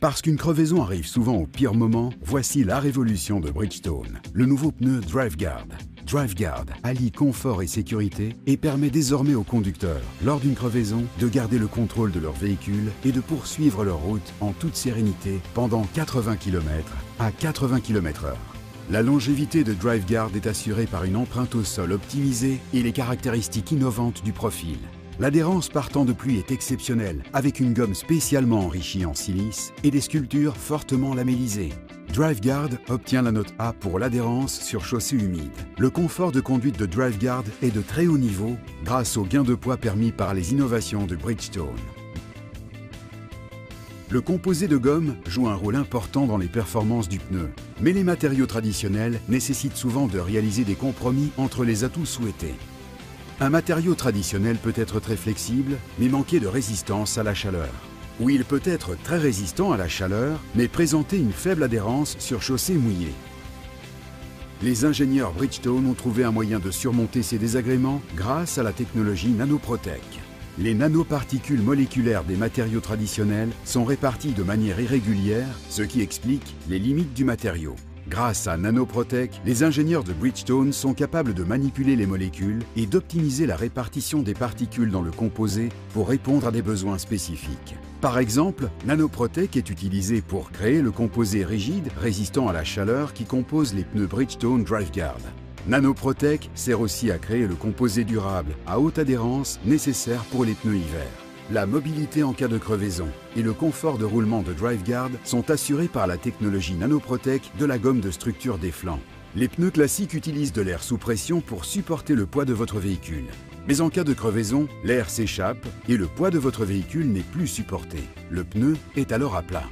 Parce qu'une crevaison arrive souvent au pire moment, voici la révolution de Bridgestone, le nouveau pneu DriveGuard. DriveGuard allie confort et sécurité et permet désormais aux conducteurs, lors d'une crevaison, de garder le contrôle de leur véhicule et de poursuivre leur route en toute sérénité pendant 80 km à 80 km/h. La longévité de DriveGuard est assurée par une empreinte au sol optimisée et les caractéristiques innovantes du profil. L'adhérence par temps de pluie est exceptionnelle, avec une gomme spécialement enrichie en silice et des sculptures fortement lamellisées. DriveGuard obtient la note A pour l'adhérence sur chaussée humide. Le confort de conduite de DriveGuard est de très haut niveau grâce au gain de poids permis par les innovations de Bridgestone. Le composé de gomme joue un rôle important dans les performances du pneu, mais les matériaux traditionnels nécessitent souvent de réaliser des compromis entre les atouts souhaités. Un matériau traditionnel peut être très flexible, mais manquer de résistance à la chaleur. Ou il peut être très résistant à la chaleur, mais présenter une faible adhérence sur chaussée mouillée. Les ingénieurs Bridgestone ont trouvé un moyen de surmonter ces désagréments grâce à la technologie Nanoprotec. Les nanoparticules moléculaires des matériaux traditionnels sont réparties de manière irrégulière, ce qui explique les limites du matériau. Grâce à Nanoprotec, les ingénieurs de Bridgestone sont capables de manipuler les molécules et d'optimiser la répartition des particules dans le composé pour répondre à des besoins spécifiques. Par exemple, Nanoprotec est utilisé pour créer le composé rigide résistant à la chaleur qui compose les pneus Bridgestone DriveGuard. Nanoprotec sert aussi à créer le composé durable à haute adhérence nécessaire pour les pneus hiver. La mobilité en cas de crevaison et le confort de roulement de DriveGuard sont assurés par la technologie Nanoprotec de la gomme de structure des flancs. Les pneus classiques utilisent de l'air sous pression pour supporter le poids de votre véhicule. Mais en cas de crevaison, l'air s'échappe et le poids de votre véhicule n'est plus supporté. Le pneu est alors à plat.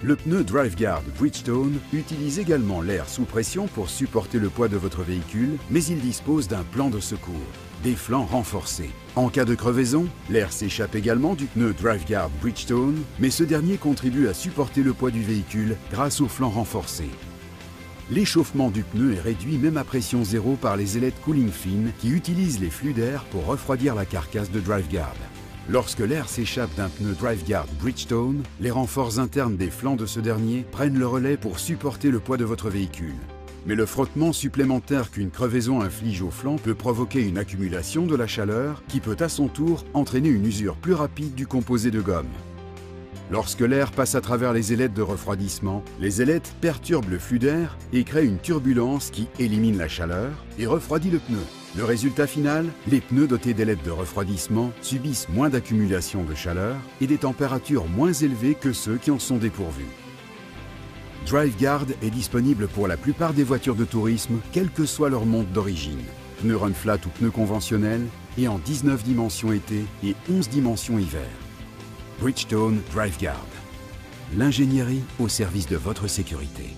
Le pneu DriveGuard Bridgestone utilise également l'air sous pression pour supporter le poids de votre véhicule, mais il dispose d'un plan de secours, des flancs renforcés. En cas de crevaison, l'air s'échappe également du pneu DriveGuard Bridgestone, mais ce dernier contribue à supporter le poids du véhicule grâce aux flancs renforcés. L'échauffement du pneu est réduit même à pression zéro par les ailettes cooling fines qui utilisent les flux d'air pour refroidir la carcasse de DriveGuard. Lorsque l'air s'échappe d'un pneu DriveGuard Bridgestone, les renforts internes des flancs de ce dernier prennent le relais pour supporter le poids de votre véhicule. Mais le frottement supplémentaire qu'une crevaison inflige aux flancs peut provoquer une accumulation de la chaleur qui peut à son tour entraîner une usure plus rapide du composé de gomme. Lorsque l'air passe à travers les ailettes de refroidissement, les ailettes perturbent le flux d'air et créent une turbulence qui élimine la chaleur et refroidit le pneu. Le résultat final, les pneus dotés d'ailettes de refroidissement subissent moins d'accumulation de chaleur et des températures moins élevées que ceux qui en sont dépourvus. DriveGuard est disponible pour la plupart des voitures de tourisme, quelle que soit leur monte d'origine. Pneus run flat ou pneus conventionnels, et en 19 dimensions été et 11 dimensions hiver. Bridgestone DriveGuard. L'ingénierie au service de votre sécurité.